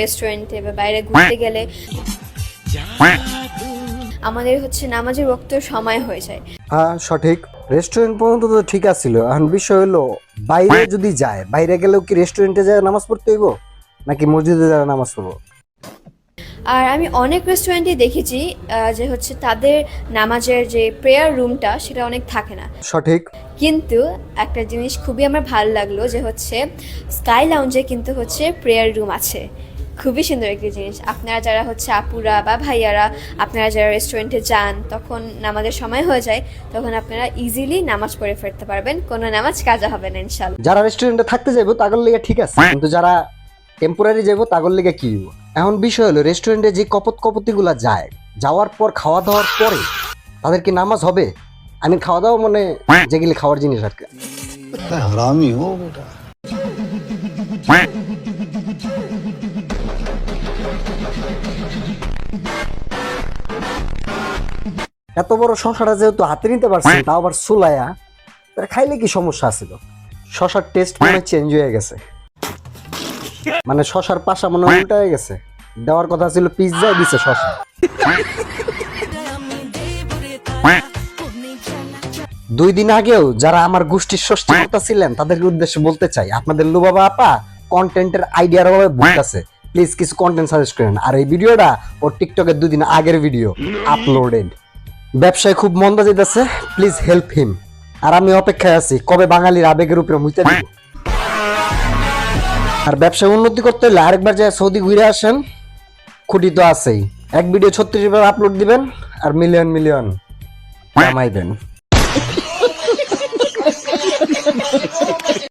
রেস্টুরেন্টে বা বাইরে ঘুরতে গেলে আমাদের হচ্ছে নামাজের ওয়াক্তের সময় হয়ে যায়। হ্যাঁ সঠিক, রেস্টুরেন্ট পর্যন্ত তো ঠিক আছিল, এখন বিষয় হলো বাইরে যদি যায়, বাইরে গেলেও কি রেস্টুরেন্টে যায় নামাজ পড়তে হইব নাকি মসজিদে যায় নামাজ পড়বো? আর আমি অনেক রেস্টুরেন্টে দেখেছি যে হচ্ছে তাদের নামাজের যে প্রেয়ার রুমটা সেটা অনেক থাকে না। সঠিক। কিন্তু একটা জিনিস খুবই আমার ভালো লাগলো যে হচ্ছে স্কাই লাউঞ্জে কিন্তু হচ্ছে প্রেয়ার রুম আছে। খুবই সুন্দর একটি জিনিস। আপনারা যারা হচ্ছে আপুরা বা ভাইয়ারা আপনারা যারা রেস্টুরেন্টে যান তখন নামাজের সময় হয়ে যায়, তখন আপনারা ইজিলি নামাজ পড়ে ফেরতে পারবেন, কোনো নামাজ কাজা হবে না ইনশাল্লাহ। যারা রেস্টুরেন্টে থাকতে যাইবো তাগর লিগে ঠিক আছে, কিন্তু যারা টেম্পোরারি যাইবো তাগর লিগে কি হইব? এখন বিষয় হলো রেস্টুরেন্টে যে কপতি যায়, যাওয়ার পর খাওয়া দাওয়ার পরে তাদের কি নামাজ হবে? আমি খাওয়া দাওয়া মানে যেগুলি খাওয়ার জিনিস আর কি। हरामी हो बेटा। এত বড় শশাটা যেহেতু হাতে নিতে পারছেন, তাও আবার সুলায়া, তার খাইলে কি সমস্যা ছিল? শশার টেস্ট মনে চেঞ্জ হয়ে গেছে, মানে শশার পাশা মনে উল্টা হয়ে গেছে। দেওয়ার কথা ছিল পিৎজা, দিছে শশা। দুই দিন আগেও যারা আমার গোষ্ঠীর ষষ্ঠী করতেছিলেন তাদেরকে উদ্দেশ্যে বলতে চাই, আপনাদের লুবাবা আপা কন্টেন্টের আইডিয়ার অভাবে ভুগতেছে, প্লিজ কিছু কন্টেন্ট সাজেস্ট করেন। আর এই ভিডিওটা ওর টিকটকের 2 দিন আগের ভিডিও আপলোডেড। ব্যবসায় খুব মন্দা যেতেছে, প্লিজ হেল্প হিম। আর আমি অপেক্ষায় আছি কবে বাঙালির আবেগের উপরে মুইতে দিব। আর ব্যবসায় উন্নতি করতে হলে আরেকবার যায় সৌদি ঘুরে আসেন, খুঁটি তো আছেই। এক ভিডিও 36 বার আপলোড দিবেন আর মিলিয়ন মিলিয়ন কামাইবেন।